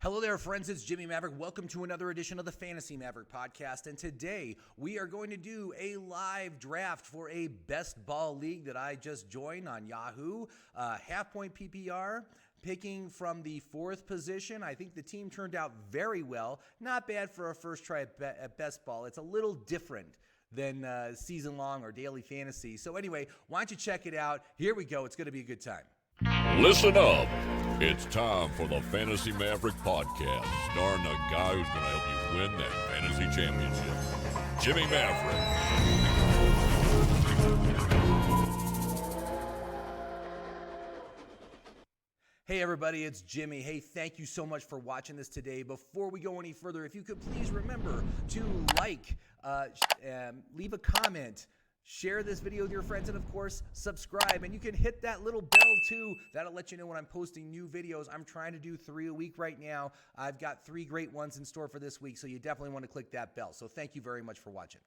Hello there, friends. It's Jimmy Maverick. Welcome to another edition of the Fantasy Maverick podcast. And today we are going to do a live draft for a best ball league that I just joined on Yahoo. Half-point PPR, picking from the fourth position. I think the team turned out very well. Not bad for a first try at best ball. It's a little different than season-long or daily fantasy. So anyway, why don't you check it out? Here we go. It's going to be a good time. Listen up. It's time for the Fantasy Maverick podcast, starring the guy who's going to help you win that fantasy championship, Jimmy Maverick. Hey everybody, it's Jimmy. Hey, thank you so much for watching this today. Before we go any further, if you could please remember to like, leave a comment, share this video with your friends, and of course, subscribe. And you can hit that little bell too. That'll let you know when I'm posting new videos. I'm trying to do 3 a week right now. I've got 3 great ones in store for this week, so you definitely want to click that bell. So thank you very much for watching.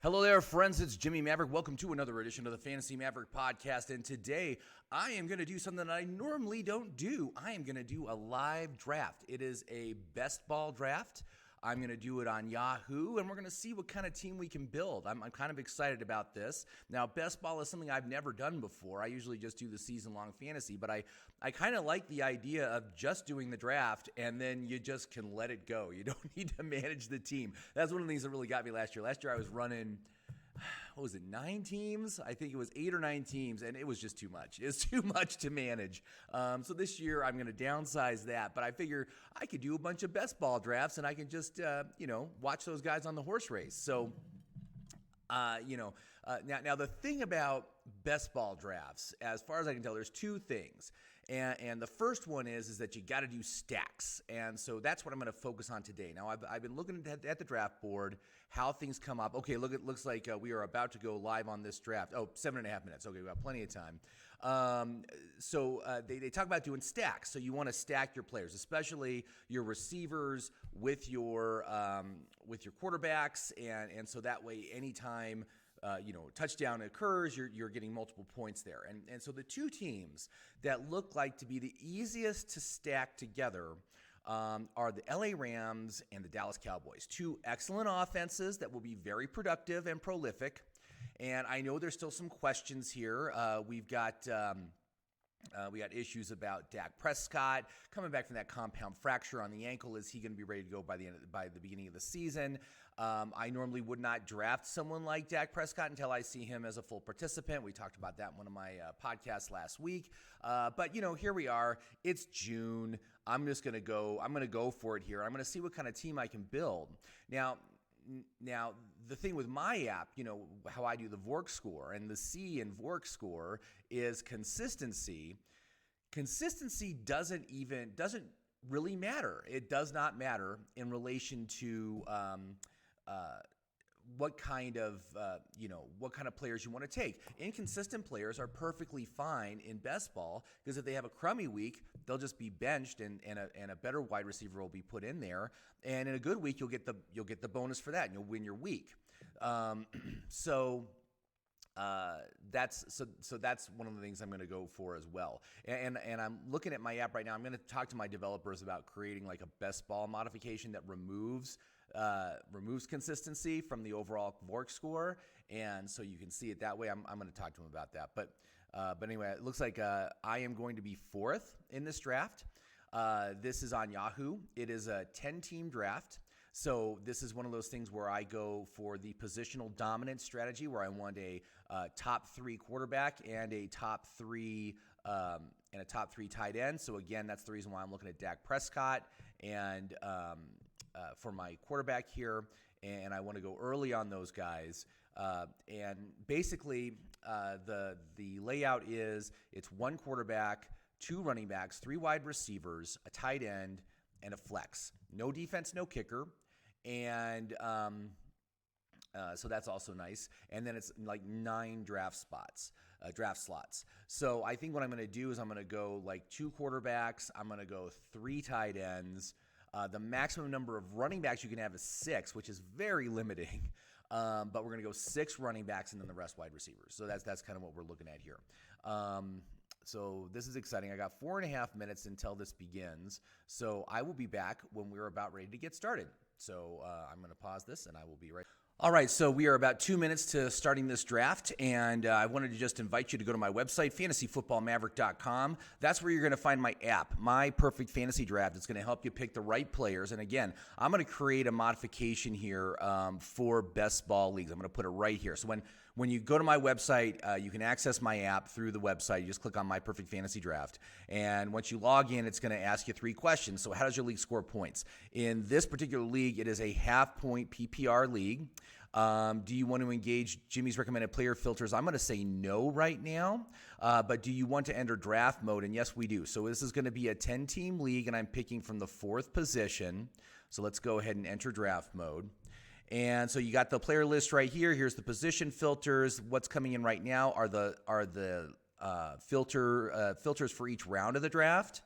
Hello there, friends. It's Jimmy Maverick. Welcome to another edition of the Fantasy Maverick podcast. And today, I am going to do something that I normally don't do. I am going to do a live draft. It is a best ball draft. I'm going to do it on Yahoo, and we're going to see what kind of team we can build. I'm kind of excited about this. Now, best ball is something I've never done before. I usually just do the season-long fantasy, but I kind of like the idea of just doing the draft, and then you just can let it go. You don't need to manage the team. That's one of the things that really got me last year. Last year, I was running, what was it, 9 teams? I think it was 8 or 9 teams, and it was just too much. It's too much to manage. So this year, I'm going to downsize that, but I figure I could do a bunch of best ball drafts, and I can just, watch those guys on the horse race. So, now the thing about best ball drafts, as far as I can tell, there's 2 things. And the first one is that you got to do stacks. And so that's what I'm going to focus on today. Now, I've been looking at the draft board, how things come up. Okay, it looks like we are about to go live on this draft. 7.5 minutes. Okay, we've got plenty of time. They talk about doing stacks. So you want to stack your players, especially your receivers with your quarterbacks. And so that way, anytime touchdown occurs, you're getting multiple points there. And so the 2 teams that look like to be the easiest to stack together are the LA Rams and the Dallas Cowboys. 2 excellent offenses that will be very productive and prolific. And I know there's still some questions here. We got issues about Dak Prescott coming back from that compound fracture on the ankle. Is he going to be ready to go by the beginning of the season? I normally would not draft someone like Dak Prescott until I see him as a full participant. We talked about that in one of my podcasts last week. But here we are. It's June. I'm going to go for it here. I'm going to see what kind of team I can build. Now, the thing with my app, how I do the Vork score, and the C in Vork score is consistency. Consistency doesn't really matter. It does not matter in relation to what kind of players you want to take. Inconsistent players are perfectly fine in best ball because if they have a crummy week, they'll just be benched and a better wide receiver will be put in there. And in a good week, you'll get the bonus for that and you'll win your week. That's one of the things I'm going to go for as well. And I'm looking at my app right now. I'm going to talk to my developers about creating like a best ball modification that removes consistency from the overall Vork score, and so you can see it that way. I'm going to talk to him about that. But anyway, it looks like I am going to be 4th in this draft. This is on Yahoo. It is a 10-team draft. So this is one of those things where I go for the positional dominant strategy, where I want a top 3 quarterback and a top 3 tight end. So again, that's the reason why I'm looking at Dak Prescott and for my quarterback here, and I want to go early on those guys. And basically, the layout is it's 1 quarterback, 2 running backs, 3 wide receivers, a tight end, and a flex. No defense, no kicker, and so that's also nice. And then it's like 9 draft slots. So I think what I'm going to do is I'm going to go like 2 quarterbacks. I'm going to go 3 tight ends. The maximum number of running backs you can have is 6, which is very limiting. But we're going to go 6 running backs and then the rest wide receivers. So that's kind of what we're looking at here. So this is exciting. I got 4.5 minutes until this begins. So I will be back when we're about ready to get started. So I'm going to pause this and I will be right. All right, so we are about 2 minutes to starting this draft, and I wanted to just invite you to go to my website, fantasyfootballmaverick.com. That's where you're going to find my app, My Perfect Fantasy Draft. It's going to help you pick the right players. And again, I'm going to create a modification here for best ball leagues. I'm going to put it right here. So when you go to my website, you can access my app through the website. You just click on My Perfect Fantasy Draft. And once you log in, it's going to ask you 3 questions. So how does your league score points? In this particular league, it is a half-point PPR league. Do you want to engage Jimmy's recommended player filters? I'm going to say no right now, but do you want to enter draft mode? And yes, we do. So this is going to be a 10-team league, and I'm picking from the 4th position. So let's go ahead and enter draft mode. And so you got the player list right here. Here's the position filters. What's coming in right now are the filters for each round of the draft.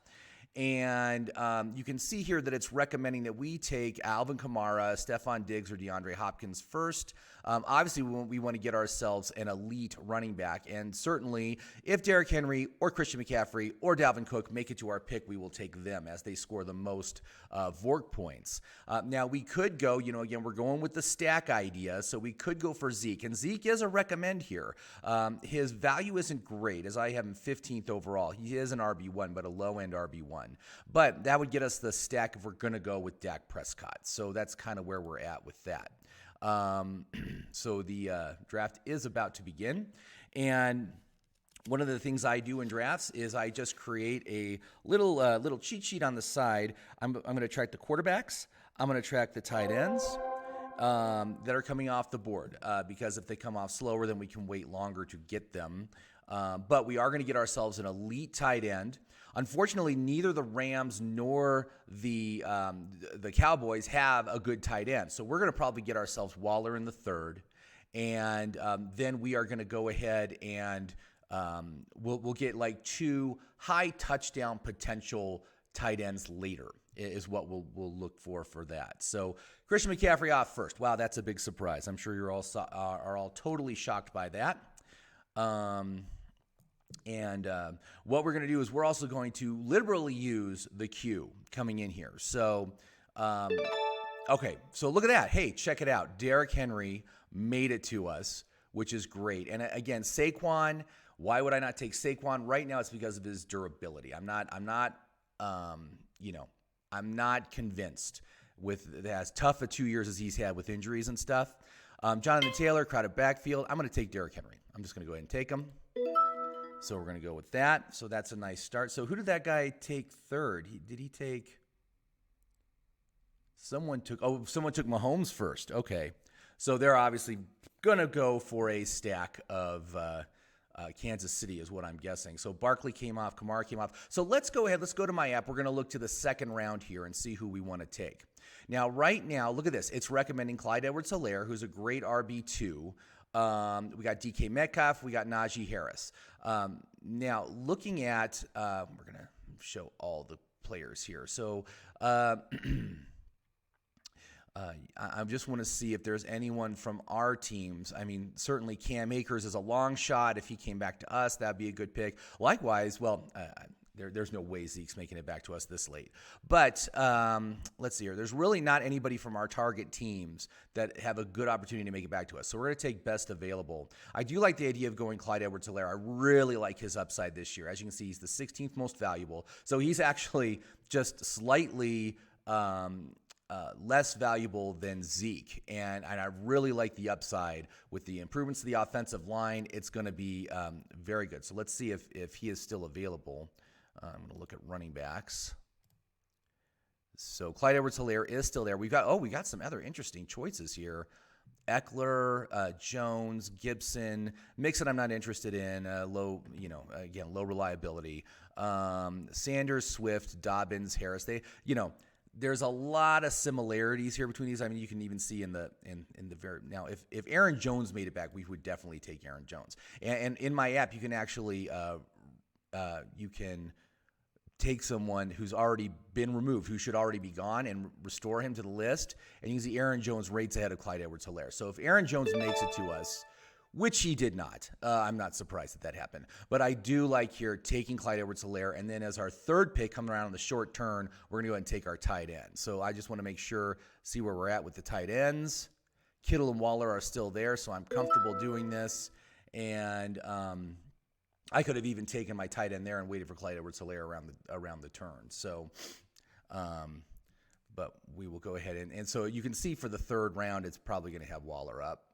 And you can see here that it's recommending that we take Alvin Kamara, Stephon Diggs, or DeAndre Hopkins first. Obviously, we want to get ourselves an elite running back. And certainly, if Derrick Henry or Christian McCaffrey or Dalvin Cook make it to our pick, we will take them as they score the most VORC points. Now, we could go, again, we're going with the stack idea. So we could go for Zeke. And Zeke is a recommend here. His value isn't great, as I have him 15th overall. He is an RB1, but a low-end RB1. But that would get us the stack if we're going to go with Dak Prescott. So that's kind of where we're at with that. So the draft is about to begin. And one of the things I do in drafts is I just create a little cheat sheet on the side. I'm going to track the quarterbacks. I'm going to track the tight ends that are coming off the board because if they come off slower, then we can wait longer to get them. But we are going to get ourselves an elite tight end. Unfortunately, neither the Rams nor the Cowboys have a good tight end. So we're going to probably get ourselves Waller in the 3rd. And then we are going to go ahead and we'll get like 2 high touchdown potential tight ends later is what we'll look for that. So Christian McCaffrey off first. Wow, that's a big surprise. I'm sure you're all are all totally shocked by that. And what we're going to do is we're also going to liberally use the Q coming in here. So, okay, so look at that. Hey, check it out. Derrick Henry made it to us, which is great. And again, Saquon, why would I not take Saquon right now? It's because of his durability. I'm not convinced with as tough a 2 years as he's had with injuries and stuff. Jonathan Taylor, crowded backfield. I'm going to take Derrick Henry. I'm just going to go ahead and take him. So we're going to go with that. So that's a nice start. So who did that guy take 3rd? Did he take? Someone took Mahomes first. Okay. So they're obviously going to go for a stack of Kansas City is what I'm guessing. So Barkley came off, Kamara came off. So let's go ahead. Let's go to my app. We're going to look to the 2nd round here and see who we want to take. Now, right now, look at this. It's recommending Clyde Edwards-Helaire, who's a great RB2. We got DK Metcalf. We got Najee Harris. Now, looking at, we're going to show all the players here. So I just want to see if there's anyone from our teams. I mean, certainly Cam Akers is a long shot. If he came back to us, that'd be a good pick. Likewise, there's no way Zeke's making it back to us this late. But let's see here. There's really not anybody from our target teams that have a good opportunity to make it back to us. So we're going to take best available. I do like the idea of going Clyde Edwards-Helaire. I really like his upside this year. As you can see, he's the 16th most valuable. So he's actually just slightly less valuable than Zeke. And I really like the upside with the improvements to the offensive line. It's going to be very good. So let's see if he is still available. I'm going to look at running backs. So Clyde Edwards-Helaire is still there. We got some other interesting choices here. Eckler, Jones, Gibson. Mixon I'm not interested in. Low reliability. Sanders, Swift, Dobbins, Harris. There's a lot of similarities here between these. I mean, you can even see in the very now if Aaron Jones made it back, we would definitely take Aaron Jones. And in my app, you can actually you can take someone who's already been removed, who should already be gone, and restore him to the list. And you can see Aaron Jones rates ahead of Clyde Edwards-Helaire. So if Aaron Jones makes it to us, which he did not. I'm not surprised that happened. But I do like here taking Clyde Edwards-Helaire, and then as our third pick coming around on the short turn, we're going to go ahead and take our tight end. So I just want to make sure, see where we're at with the tight ends. Kittle and Waller are still there, so I'm comfortable doing this. And I could have even taken my tight end there and waited for Clyde Edwards-Helaire around the turn. So, but we will go ahead and so you can see for the third round, it's probably going to have Waller up.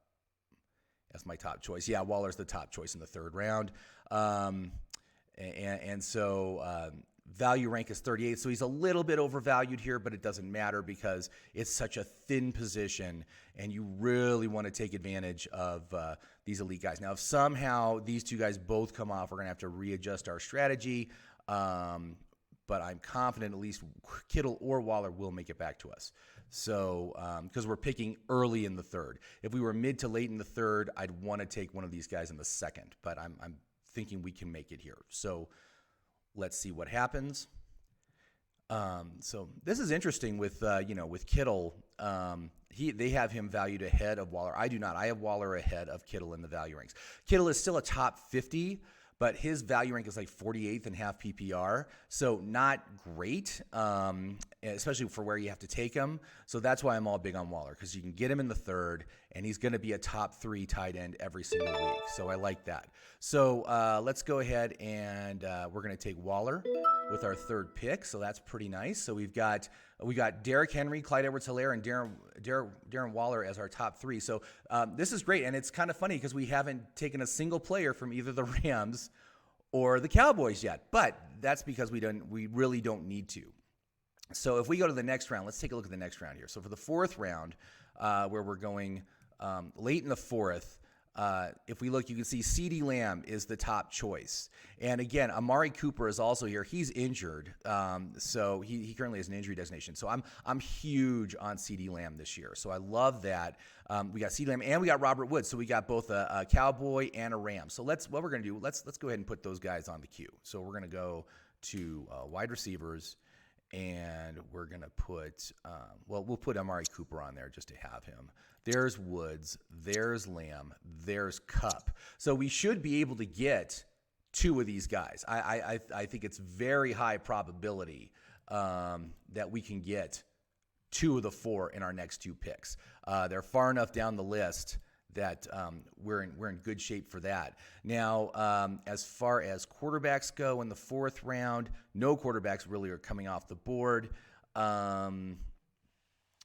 That's my top choice. Yeah, Waller's the top choice in the third round. So value rank is 38. So he's a little bit overvalued here, but it doesn't matter because it's such a thin position and you really want to take advantage of these elite guys. Now, if somehow these two guys both come off, we're going to have to readjust our strategy. But I'm confident at least Kittle or Waller will make it back to us. So, because we're picking early in the third. If we were mid to late in the third, I'd want to take one of these guys in the second. But I'm thinking we can make it here. So, let's see what happens. So this is interesting with with Kittle. They have him valued ahead of Waller. I do not. I have Waller ahead of Kittle in the value ranks. Kittle is still a top 50. But his value rank is like 48th in half PPR, so not great, especially for where you have to take him. So that's why I'm all big on Waller, because you can get him in the third, and he's going to be a top 3 tight end every single week. So I like that. So let's go ahead and we're going to take Waller with our third pick. So that's pretty nice. So we got Derrick Henry, Clyde Edwards-Helaire, and Darren Waller as our top 3. So this is great, and it's kind of funny because we haven't taken a single player from either the Rams or the Cowboys yet. But that's because we really don't need to. So if we go to the next round, let's take a look at the next round here. So for the fourth round, where we're going late in the fourth, if we look, you can see CeeDee Lamb is the top choice. And again, Amari Cooper is also here. He's injured, so he currently has an injury designation. So I'm huge on CeeDee Lamb this year. So I love that. We got CeeDee Lamb and we got Robert Woods. So we got both a Cowboy and a Ram. So what we're going to do, let's go ahead and put those guys on the queue. So we're going to go to wide receivers. And we're going to put, we'll put Amari Cooper on there just to have him. There's Woods, there's Lamb, there's Kupp. So we should be able to get 2 of these guys. I think it's very high probability that we can get 2 of the 4 in our next 2 picks. They're far enough down the list that we're in good shape for that. Now, as far as quarterbacks go in the fourth round, no quarterbacks really are coming off the board.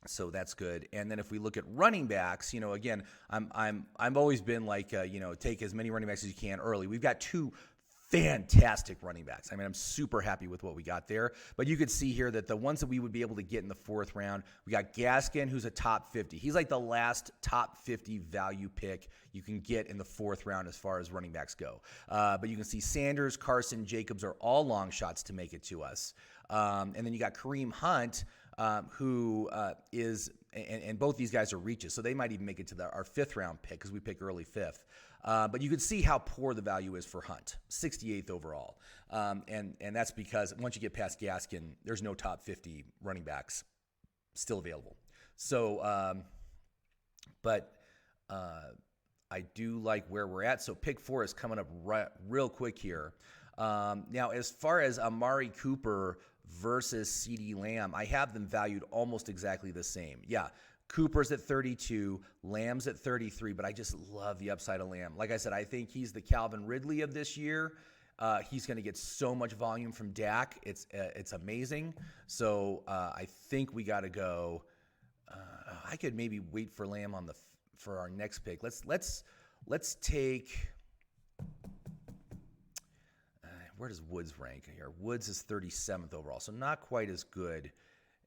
So that's good. And then if we look at running backs, again, I've always been like, take as many running backs as you can early. We've got 2 fantastic running backs. I mean, I'm super happy with what we got there. But you could see here that the ones that we would be able to get in the fourth round, we got Gaskin, who's a top 50. He's like the last top 50 value pick you can get in the fourth round as far as running backs go. But you can see Sanders, Carson, Jacobs are all long shots to make it to us. And then you got Kareem Hunt, who is, and both these guys are reaches, so they might even make it to our fifth round pick because we pick early fifth. But you can see how poor the value is for Hunt, 68th overall. And that's because once you get past Gaskin, there's no top 50 running backs still available. So, I do like where we're at. So pick 4 is coming up real quick here. Now, as far as Amari Cooper versus CeeDee Lamb, I have them valued almost exactly the same. Yeah, Cooper's at 32, Lamb's at 33, but I just love the upside of Lamb. Like I said, I think he's the Calvin Ridley of this year. He's going to get so much volume from Dak. It's amazing. So I think we got to go. I could maybe wait for Lamb for our next pick. Let's take. Where does Woods rank here? Woods is 37th overall, so not quite as good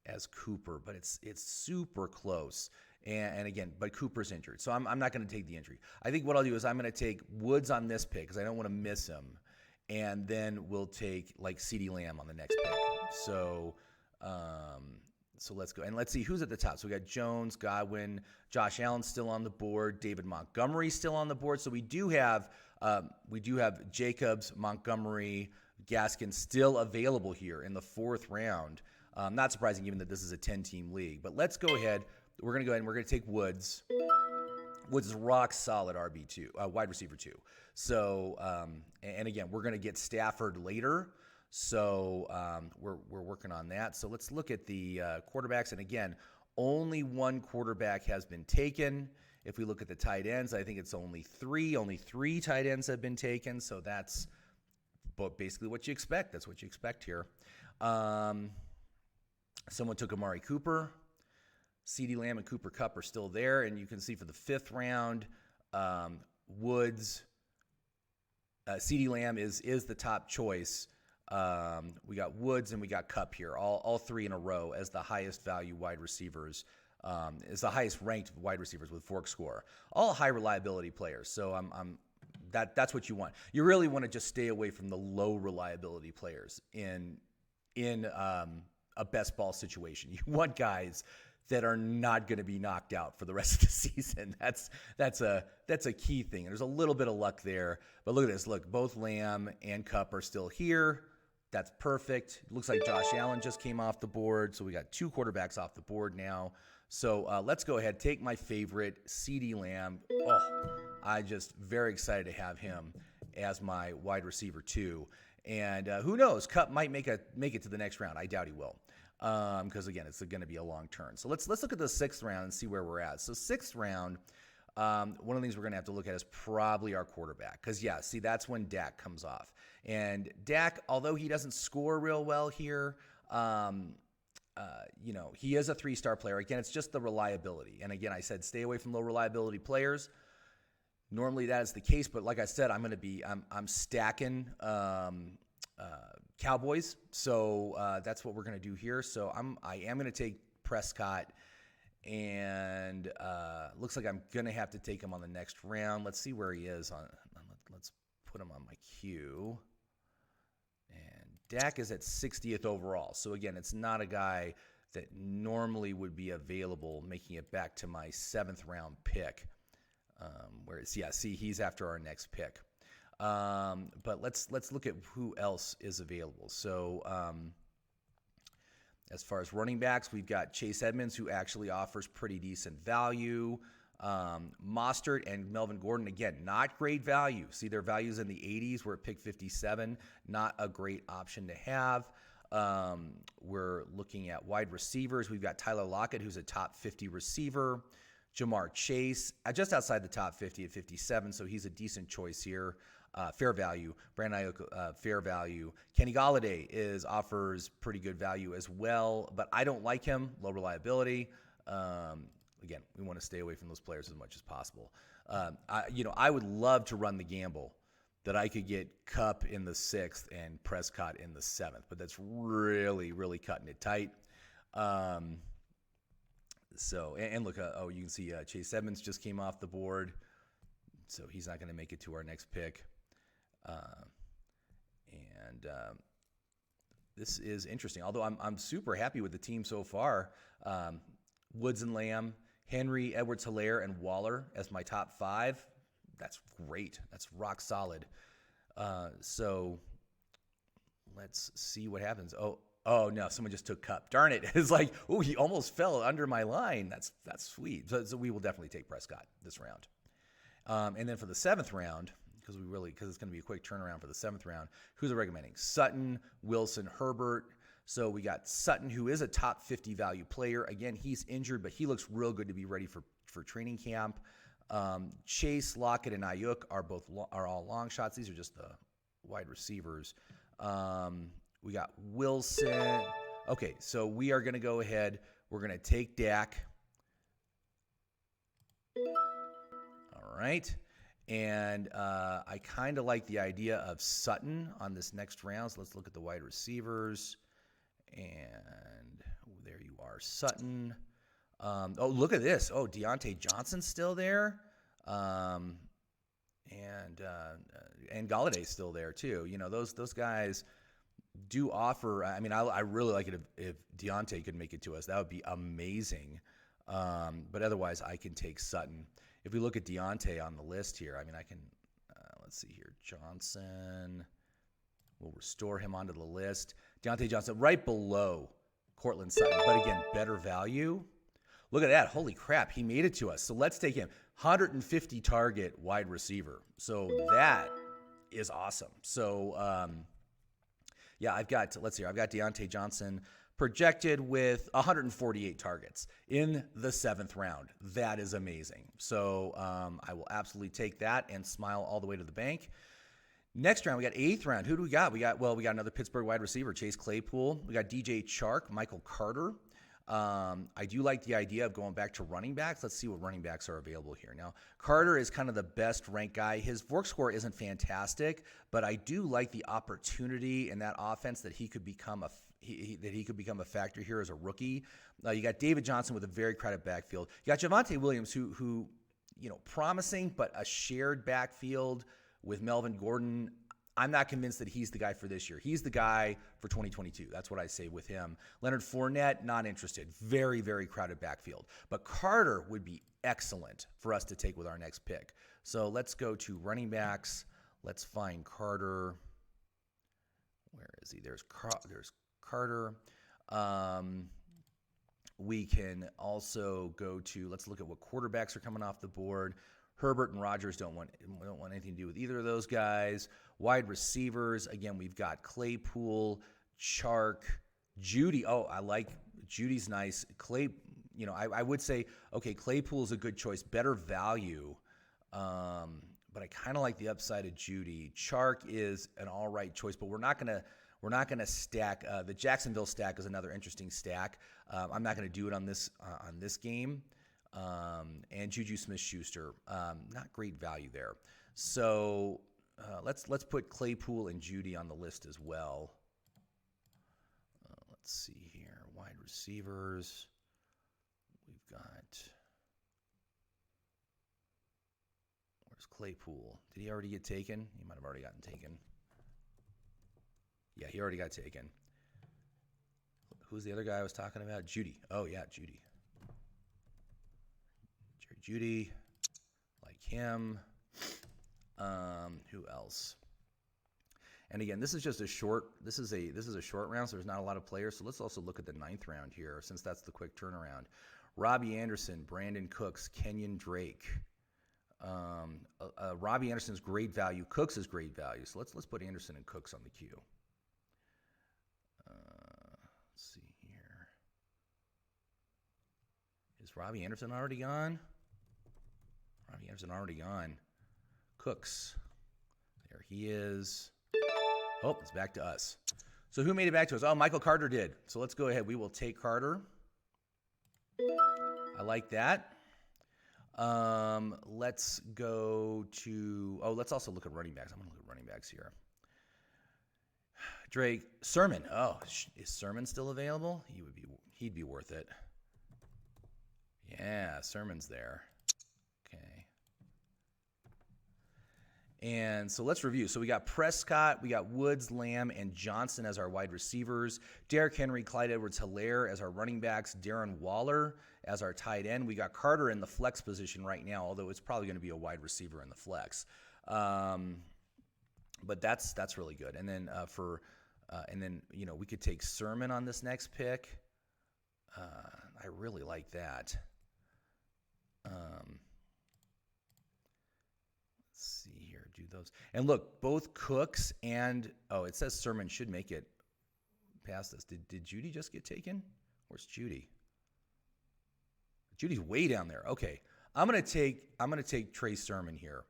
as Cooper, but it's super close. And again, but Cooper's injured, so I'm not going to take the injury. I think what I'll do is I'm going to take Woods on this pick because I don't want to miss him, and then we'll take like CeeDee Lamb on the next pick. So let's go and let's see who's at the top. So we got Jones, Godwin, Josh Allen still on the board, David Montgomery still on the board. So we do have Jacobs, Montgomery, Gaskin still available here in the fourth round. Not surprising given that this is a 10-team league. But let's go ahead. We're going to go ahead and we're going to take Woods. Woods is rock solid RB2, wide receiver 2. So, and again, we're going to get Stafford later. So we're working on that. So let's look at the quarterbacks. And again, only one quarterback has been taken. If we look at the tight ends, I think it's only 3. Only 3 tight ends have been taken. So that's basically what you expect. That's what you expect here. Someone took Amari Cooper. CeeDee Lamb and Cooper Kupp are still there. And you can see for the 5th round, Woods, CeeDee Lamb is the top choice. We got Woods and we got Kupp here, all 3 in a row as the highest value wide receivers, is the highest ranked wide receivers with fork score. All high reliability players. So that's what you want. You really want to just stay away from the low reliability players in a best ball situation. You want guys that are not going to be knocked out for the rest of the season. That's a key thing. And there's a little bit of luck there. But look at this. Look, both Lamb and Kupp are still here. That's perfect. It looks like Josh Allen just came off the board. So we got 2 quarterbacks off the board now. So let's go ahead. Take my favorite, CeeDee Lamb. Oh, I just very excited to have him as my wide receiver 2. And who knows? Kupp might make it to the next round. I doubt he will. Because again, it's going to be a long turn. So let's look at the 6th round and see where we're at. So 6th round, one of the things we're going to have to look at is probably our quarterback. Because yeah, see, that's when Dak comes off. And Dak, although he doesn't score real well here, he is a 3-star player. Again, it's just the reliability. And again, I said stay away from low reliability players. Normally that is the case, but like I said, I'm stacking Cowboys. So that's what we're going to do here. So I am going to take Prescott, and looks like I'm going to have to take him on the next round. Let's see where he is. Let's put him on my queue. And Dak is at 60th overall. So again, it's not a guy that normally would be available, making it back to my 7th round pick. He's after our next pick. But let's look at who else is available. So as far as running backs, we've got Chase Edmonds, who actually offers pretty decent value. Mostert and Melvin Gordon, again, not great value. See, their values in the 80s. We're at pick 57. Not a great option to have. We're looking at wide receivers. We've got Tyler Lockett, who's a top 50 receiver. Jamar Chase, just outside the top 50 at 57, so he's a decent choice here. Fair value. Brandon Ayuk, fair value. Kenny Golladay offers pretty good value as well, but I don't like him. Low reliability. Again, we want to stay away from those players as much as possible. I would love to run the gamble that I could get Kupp in the 6th and Prescott in the 7th, but that's really, really cutting it tight. Look, you can see Chase Edmonds just came off the board, so he's not going to make it to our next pick. This is interesting. Although I'm super happy with the team so far. Woods and Lamb, Henry, Edwards-Helaire, and Waller as my top 5. That's great. That's rock solid. So let's see what happens. Oh no! Someone just took Kupp. Darn it! It's like, he almost fell under my line. That's sweet. So we will definitely take Prescott this round. And then for the 7th round, because it's going to be a quick turnaround for the 7th round. Who's I recommending? Sutton, Wilson, Herbert. So we got Sutton, who is a top 50 value player. Again, he's injured, but he looks real good to be ready for training camp. Chase, Lockett, and Ayuk are all long shots. These are just the wide receivers. We got Wilson. Okay, so we are going to go ahead. We're going to take Dak. All right. And I kind of like the idea of Sutton on this next round. So let's look at the wide receivers. And there you are, Sutton. Look at this. Deontay Johnson's still there. And Galladay's still there too. Those guys do offer. I really like it if Deontay could make it to us. That would be amazing. But otherwise, I can take Sutton. If we look at Deontay on the list here, I can. Let's see here, Johnson. We'll restore him onto the list. Deontay Johnson right below Cortland Sutton, but again, better value. Look at that. Holy crap. He made it to us. So let's take him. 150 target wide receiver. So that is awesome. So, yeah, I've got Deontay Johnson projected with 148 targets in the 7th round. That is amazing. So I will absolutely take that and smile all the way to the bank. Next round, we got 8th round. Who do we got? We got another Pittsburgh wide receiver, Chase Claypool. We got DJ Chark, Michael Carter. I do like the idea of going back to running backs. Let's see what running backs are available here. Now, Carter is kind of the best ranked guy. His VORC score isn't fantastic, but I do like the opportunity in that offense that he could become a factor here as a rookie. You got David Johnson with a very crowded backfield. You got Javonte Williams, who promising, but a shared backfield with Melvin Gordon. I'm not convinced that he's the guy for this year. He's the guy for 2022. That's what I say with him. Leonard Fournette, not interested. Very, very crowded backfield. But Carter would be excellent for us to take with our next pick. So let's go to running backs. Let's find Carter. Where is he? There's Carter. We can also go to, let's look at what quarterbacks are coming off the board. Herbert and Rodgers don't want anything to do with either of those guys. Wide receivers, again, we've got Claypool, Chark, Judy. Oh, I like Judy's nice. I would say, okay, Claypool's a good choice, better value, but I kind of like the upside of Judy. Chark is an all right choice, but we're not gonna stack. The Jacksonville stack is another interesting stack. I'm not gonna do it on this game. And Juju Smith-Schuster, not great value there. So let's put Claypool and Judy on the list as well. Let's see here, wide receivers. We've got, where's Claypool? Did he already get taken? He might have already gotten taken. Yeah, he already got taken. Who's the other guy I was talking about? Judy. Oh yeah, Judy. Judy, like him. Who else? And again, this is just a short. This is a short round, so there's not a lot of players. So let's also look at the 9th round here, since that's the quick turnaround. Robbie Anderson, Brandon Cooks, Kenyon Drake. Robbie Anderson's great value. Cooks is great value. So let's put Anderson and Cooks on the queue. Let's see here. Is Robbie Anderson already gone? Robbie Anderson already gone. Cooks. There he is. Oh, it's back to us. So who made it back to us? Oh, Michael Carter did. So let's go ahead. We will take Carter. I like that. Let's go to, let's also look at running backs. I'm going to look at running backs here. Drake, Sermon. Oh, is Sermon still available? He'd be worth it. Yeah, Sermon's there. Okay. And so let's review. So we got Prescott, we got Woods, Lamb, and Johnson as our wide receivers. Derrick Henry, Clyde Edwards-Helaire as our running backs. Darren Waller as our tight end. We got Carter in the flex position right now, although it's probably going to be a wide receiver in the flex. But that's really good. And then we could take Sermon on this next pick. I really like that. Let's see here, do those. And look, both Cooks and, it says Sermon should make it past this. Did Judy just get taken? Where's Judy? Judy's way down there. Okay. I'm gonna take Trey Sermon here.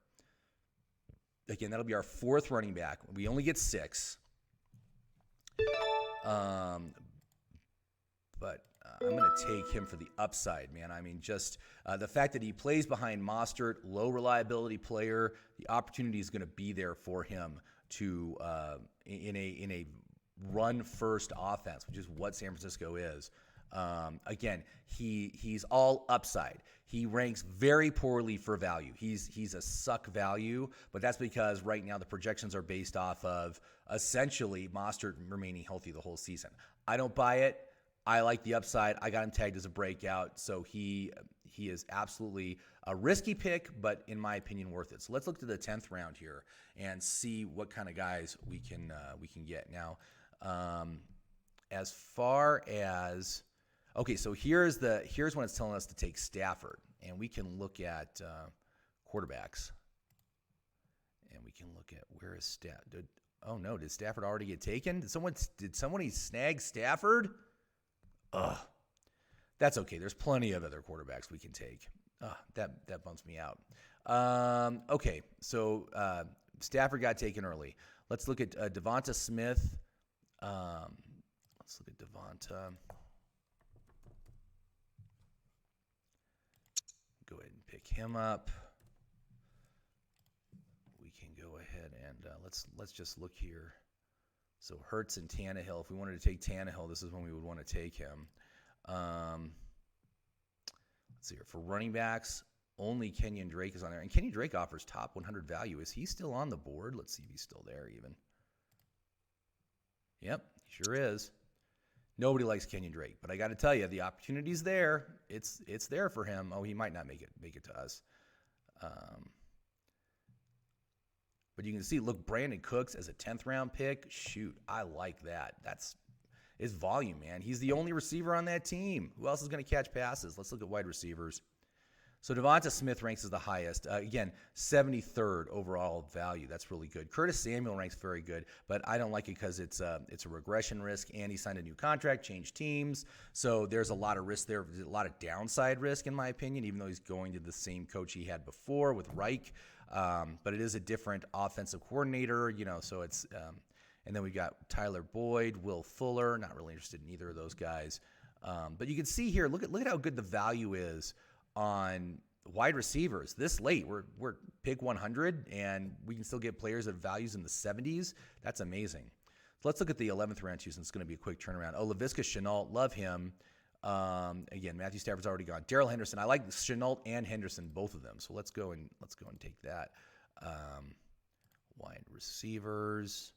Again, that'll be our 4th running back. We only get 6. But I'm going to take him for the upside, man. I mean, just the fact that he plays behind Mostert, low reliability player, the opportunity is going to be there for him to in a run first offense, which is what San Francisco is. Again, he's all upside. He ranks very poorly for value. He's a suck value, but that's because right now the projections are based off of essentially Mostert remaining healthy the whole season. I don't buy it. I like the upside. I got him tagged as a breakout, so he is absolutely a risky pick, but in my opinion, worth it. So let's look to the 10th round here and see what kind of guys we can get now. As far as Okay, so here's when it's telling us to take Stafford, and we can look at quarterbacks, and we can look at where is Stafford. Oh no, did Stafford already get taken? Did somebody snag Stafford? Ugh, that's okay. There's plenty of other quarterbacks we can take. That bumps me out. Okay, so Stafford got taken early. Let's look at Devonta Smith. Let's look at Devonta. Go ahead and pick him up. We can go ahead and let's just look here. So Hurts and Tannehill. If we wanted to take Tannehill, this is when we would want to take him. Let's see here. For running backs, only Kenyon Drake is on there. And Kenyon Drake offers top 100 value. Is he still on the board? Let's see if he's still there even. Yep, he sure is. Nobody likes Kenyon Drake, but I got to tell you, the opportunity's there. It's there for him. Oh, he might not make it to us. But you can see, look, Brandon Cooks as a 10th round pick. Shoot, I like that. That's his volume, man. He's the only receiver on that team. Who else is going to catch passes? Let's look at wide receivers. So Devonta Smith ranks as the highest. Again, 73rd overall value. That's really good. Curtis Samuel ranks very good, but I don't like it because it's a regression risk, and he signed a new contract, changed teams. So there's a lot of risk there. There's a lot of downside risk, in my opinion, even though he's going to the same coach he had before with Reich. But it is a different offensive coordinator, so it's and then we got Tyler Boyd, Will Fuller. Not really interested in either of those guys. But you can see here, look at how good the value is on wide receivers this late. We're pick 100, and we can still get players at values in the 70s. That's amazing. So let's look at the 11th round too, since it's going to be a quick turnaround. Oh, Laviska Shenault, love him. Again, Matthew Stafford's already gone. Darrell Henderson, I like Shenault and Henderson, both of them. So let's go and take that. Wide receivers,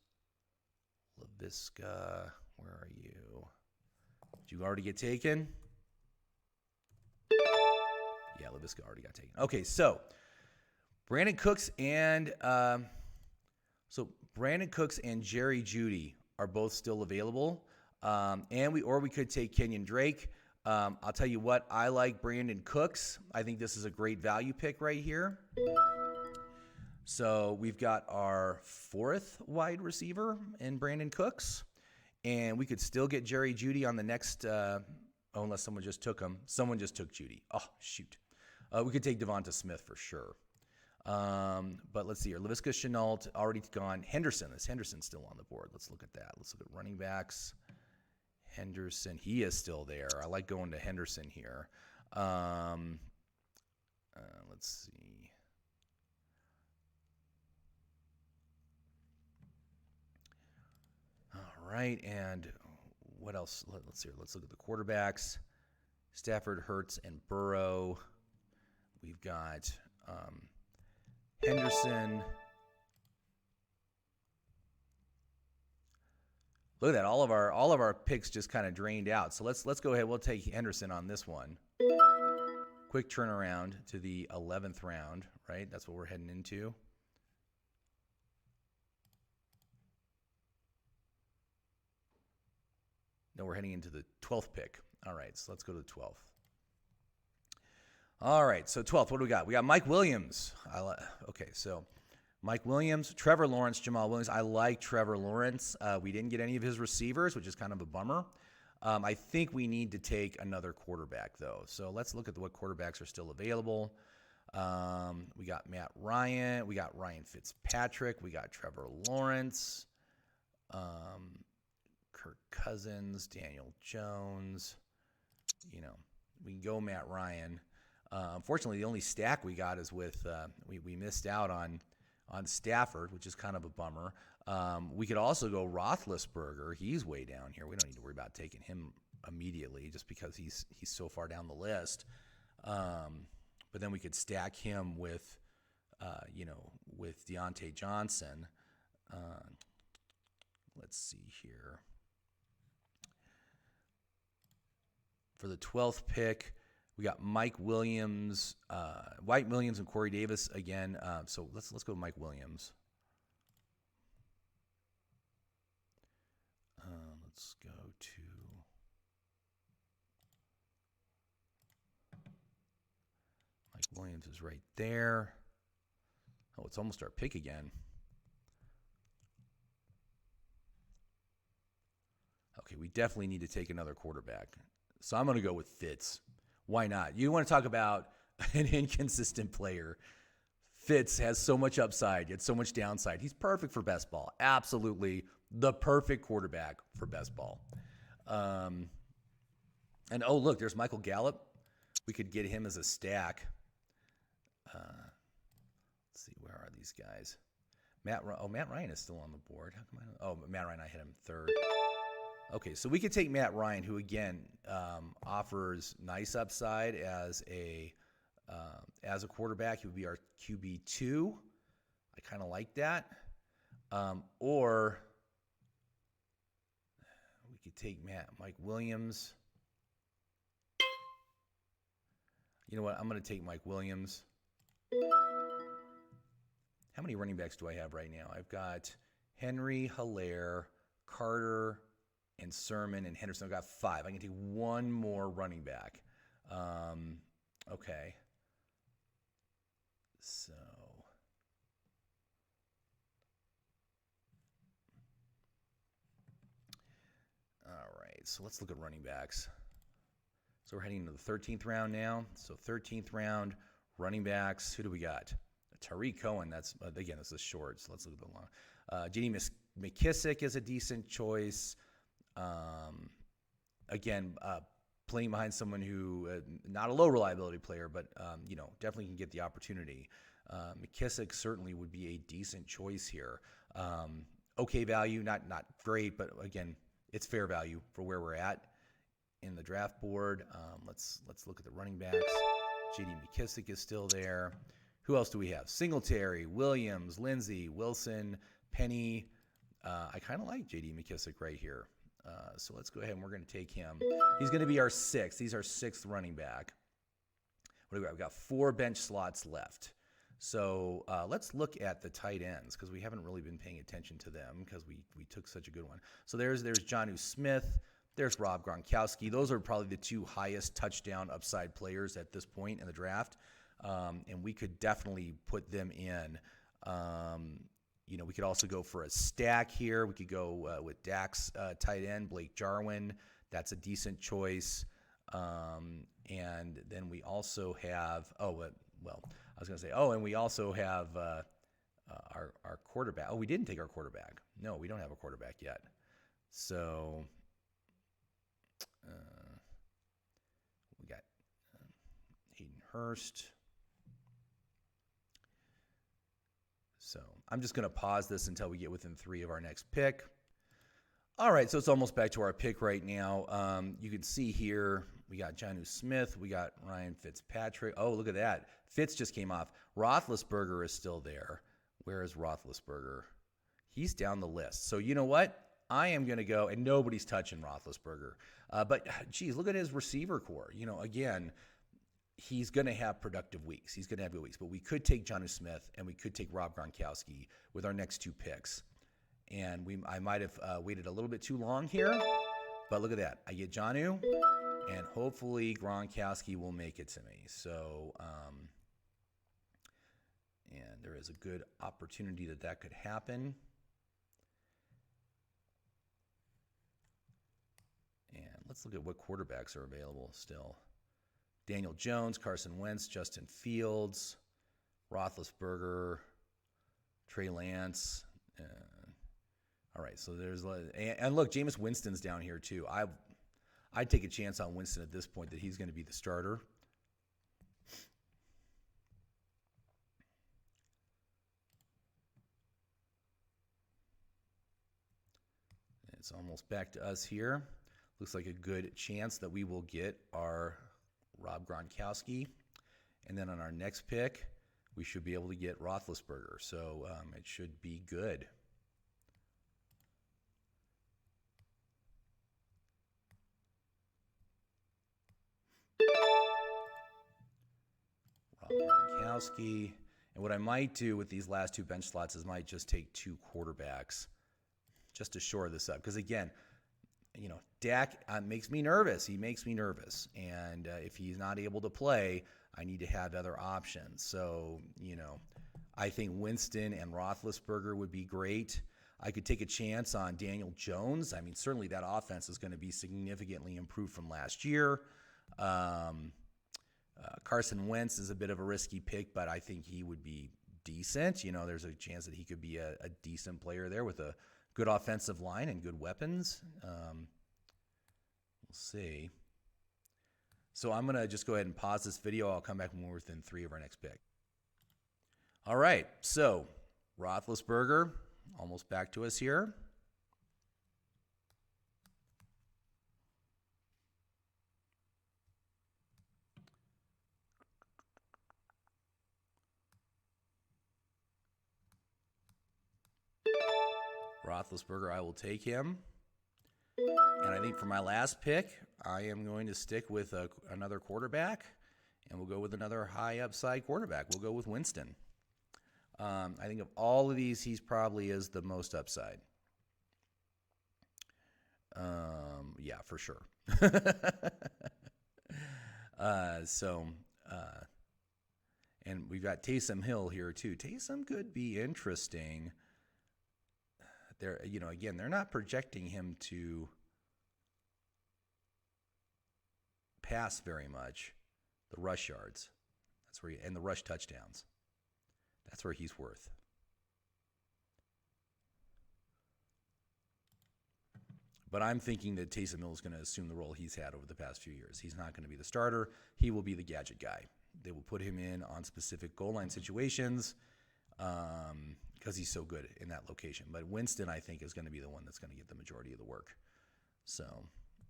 Laviska, where are you? Did you already get taken? Yeah, Laviska already got taken. Okay, so Brandon Cooks and Jerry Jeudy are both still available, and we could take Kenyon Drake. I'll tell you what, I like Brandon Cooks. I think this is a great value pick right here. So we've got our 4th wide receiver in Brandon Cooks, and we could still get Jerry Jeudy on the next. Unless someone just took him. Someone just took Jeudy. Oh, shoot. We could take Devonta Smith for sure. But let's see here. Laviska Shenault, already gone. Henderson. Is Henderson still on the board? Let's look at that. Let's look at running backs. Henderson. He is still there. I like going to Henderson here. Let's see. All right. And what else? Let's see here. Let's look at the quarterbacks. Stafford, Hurts, and Burrow. We've got Henderson. Look at that. All of our picks just kind of drained out. So let's go ahead. We'll take Henderson on this one. Quick turnaround to the 11th round, right? That's what we're heading into. No, we're heading into the 12th pick. All right, so let's go to the 12th. All right, so 12th, what do we got? We got Mike Williams. Okay, so Mike Williams, Trevor Lawrence, Jamal Williams. I like Trevor Lawrence. We didn't get any of his receivers, which is kind of a bummer. I think we need to take another quarterback, though. So let's look at what quarterbacks are still available. We got Matt Ryan. We got Ryan Fitzpatrick. We got Trevor Lawrence. Kirk Cousins, Daniel Jones. We can go Matt Ryan. Unfortunately, the only stack we got is with we missed out on Stafford, which is kind of a bummer. We could also go Roethlisberger. He's way down here. We don't need to worry about taking him immediately just because he's so far down the list. But then we could stack him with Deontay Johnson. Let's see here. For the 12th pick, we got Mike Williams, and Corey Davis again. So let's go with Mike Williams. Let's go to Williams is right there. Oh, it's almost our pick again. Okay, we definitely need to take another quarterback. So I'm going to go with Fitz. Why not? You want to talk about an inconsistent player. Fitz has so much upside, yet so much downside. He's perfect for best ball. Absolutely the perfect quarterback for best ball. And oh, look, there's Michael Gallup. We could get him as a stack. Let's see, where are these guys? Matt Ryan is still on the board. How come Matt Ryan, I hit him third. Okay, so we could take Matt Ryan, who again offers nice upside as a quarterback. He would be our QB2. I kind of like that. Or we could take Mike Williams. You know what? I'm going to take Mike Williams. How many running backs do I have right now? I've got Henry, Hilaire, Carter, and Sermon, and Henderson. I've got 5. I can take one more running back. Okay. So. All right. So let's look at running backs. So we're heading into the 13th round now. So 13th round, running backs. Who do we got? Tariq Cohen. That's, again, this is short. So let's look at the long. J.D. McKissick is a decent choice. Again, playing behind someone who, not a low reliability player, but, definitely can get the opportunity. McKissick certainly would be a decent choice here. Okay value, not great, but again, it's fair value for where we're at in the draft board. Let's look at the running backs. J.D. McKissick is still there. Who else do we have? Singletary, Williams, Lindsey, Wilson, Penny. I kind of like J.D. McKissick right here. So let's go ahead and we're going to take him. He's going to be our 6th. He's our 6th running back. What do we got? We've got 4 bench slots left. So let's look at the tight ends because we haven't really been paying attention to them because we took such a good one. So there's Jonnu Smith. There's Rob Gronkowski. Those are probably the 2 highest touchdown upside players at this point in the draft. And we could definitely put them in. We could also go for a stack here. We could go with Dak's tight end, Blake Jarwin. That's a decent choice. And then we also have, and we also have our quarterback. Oh, we didn't take our quarterback. No, we don't have a quarterback yet. So we got Hayden Hurst. So I'm just going to pause this until we get within 3 of our next pick. All right, so it's almost back to our pick right now. You can see here we got Jonnu Smith. We got Ryan Fitzpatrick. Oh, look at that. Fitz just came off. Roethlisberger is still there. Where is Roethlisberger? He's down the list. So you know what? I am going to go, and nobody's touching Roethlisberger. But, geez, look at his receiver core. Again, he's going to have productive weeks. He's going to have good weeks. But we could take Jonnu Smith, and we could take Rob Gronkowski with our next 2 picks. And I might have waited a little bit too long here. But look at that. I get Jonnu, and hopefully Gronkowski will make it to me. So, and there is a good opportunity that could happen. And let's look at what quarterbacks are available still. Daniel Jones, Carson Wentz, Justin Fields, Roethlisberger, Trey Lance. All right, so there's and look, Jameis Winston's down here too. I'd take a chance on Winston at this point that he's going to be the starter. It's almost back to us here. Looks like a good chance that we will get our Rob Gronkowski. And then on our next pick, we should be able to get Roethlisberger. So it should be good. Rob Gronkowski. And what I might do with these last 2 bench slots is might just take 2 quarterbacks just to shore this up. Because again, Dak makes me nervous. He makes me nervous. And if he's not able to play, I need to have other options. So, I think Winston and Roethlisberger would be great. I could take a chance on Daniel Jones. I mean, certainly that offense is going to be significantly improved from last year. Carson Wentz is a bit of a risky pick, but I think he would be decent. There's a chance that he could be a decent player there with a good offensive line and good weapons. We'll see. So I'm going to just go ahead and pause this video. I'll come back when we're within 3 of our next pick. All right, so Roethlisberger, almost back to us here. Roethlisberger, I will take him. And I think for my last pick, I am going to stick with another quarterback, and we'll go with another high upside quarterback. We'll go with Winston. I think of all of these, he's probably is the most upside. Yeah, for sure. And we've got Taysom Hill here too. Taysom could be interesting. Again, they're not projecting him to pass very much. The rush yards, that's where and the rush touchdowns. That's where he's worth. But I'm thinking that Taysom Hill is going to assume the role he's had over the past few years. He's not going to be the starter. He will be the gadget guy. They will put him in on specific goal line situations because he's so good in that location. But Winston, I think, is going to be the one that's going to get the majority of the work. So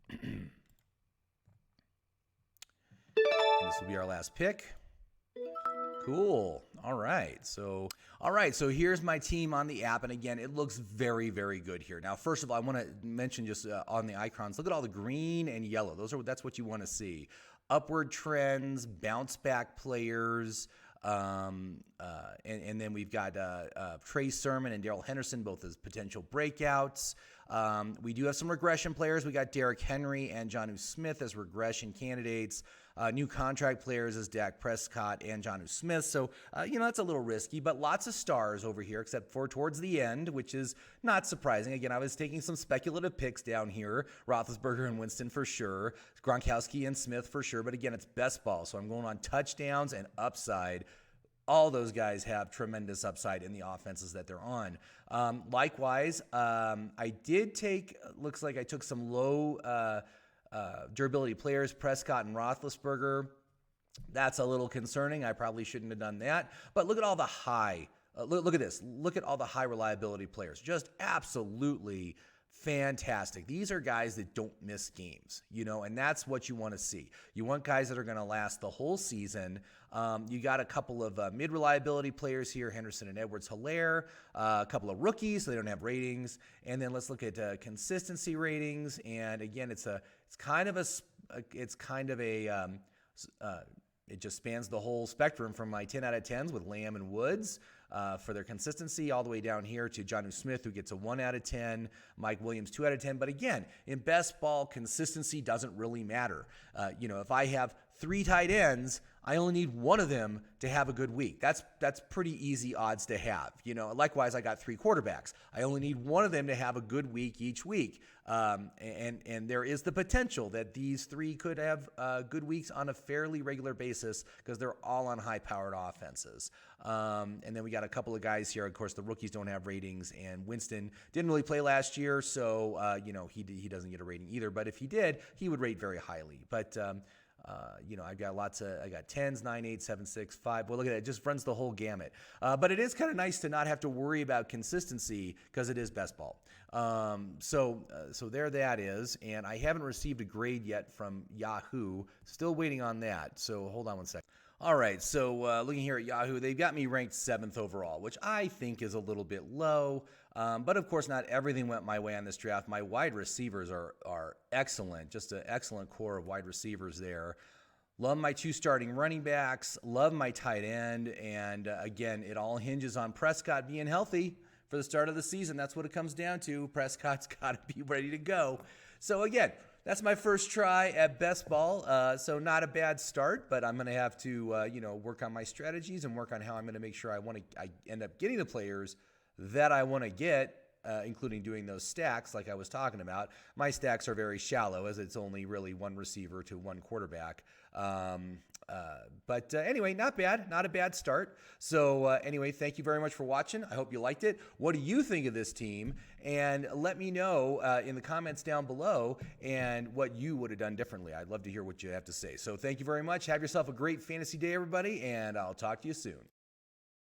and this will be our last pick. Cool. All right. So here's my team on the app. And again, it looks very, very good here. Now, first of all, I want to mention just on the icons, look at all the green and yellow. That's what you want to see. Upward trends, bounce back players. And then we've got Trey Sermon and Darrell Henderson, both as potential breakouts. We do have some regression players. We got Derrick Henry and Jonnu Smith as regression candidates. New contract players as Dak Prescott and Jonnu Smith. So, that's a little risky, but lots of stars over here, except for towards the end, which is not surprising. Again, I was taking some speculative picks down here. Roethlisberger and Winston for sure. Gronkowski and Smith for sure. But again, it's best ball. So I'm going on touchdowns and upside. All those guys have tremendous upside in the offenses that they're on. Likewise, I did take, looks like I took some low durability players, Prescott and Roethlisberger. That's a little concerning. I probably shouldn't have done that. But look at all the high, look at this. Look at all the high reliability players. Just absolutely fantastic. These are guys that don't miss games, and that's what you want to see. You want guys that are going to last the whole season. You got a couple of mid-reliability players here, Henderson and Edwards-Helaire, a couple of rookies, so they don't have ratings. And then let's look at consistency ratings. And again, it just spans the whole spectrum from my 10 out of 10s with Lamb and Woods for their consistency all the way down here to Jonnu Smith, who gets a 1 out of 10, Mike Williams 2 out of 10. But again, in best ball, consistency doesn't really matter. If I have 3 tight ends, I only need one of them to have a good week. That's pretty easy odds to have. Likewise, I got 3 quarterbacks. I only need one of them to have a good week each week. And there is the potential that these 3 could have good weeks on a fairly regular basis because they're all on high-powered offenses. And then we got a couple of guys here. Of course, the rookies don't have ratings, and Winston didn't really play last year, so he doesn't get a rating either. But if he did, he would rate very highly. But I got 10s, 9, 8, 7, 6, 5. Well, look at it. It just runs the whole gamut. But it is kind of nice to not have to worry about consistency because it is best ball. So there that is. And I haven't received a grade yet from Yahoo. Still waiting on that. So hold on one second. All right, so looking here at Yahoo, they've got me ranked 7th overall, which I think is a little bit low. But of course, not everything went my way on this draft. My wide receivers are excellent, just an excellent core of wide receivers there. Love my 2 starting running backs, love my tight end, and again, it all hinges on Prescott being healthy for the start of the season. That's what it comes down to. Prescott's got to be ready to go. So again, that's my first try at best ball. So not a bad start, but I'm going to have to, work on my strategies and work on how I'm going to make sure I end up getting the players that I want to get, including doing those stacks like I was talking about. My stacks are very shallow as it's only really one receiver to one quarterback. But anyway, not bad. Not a bad start. So anyway, thank you very much for watching. I hope you liked it. What do you think of this team? And let me know in the comments down below and what you would have done differently. I'd love to hear what you have to say. So thank you very much. Have yourself a great fantasy day, everybody, and I'll talk to you soon.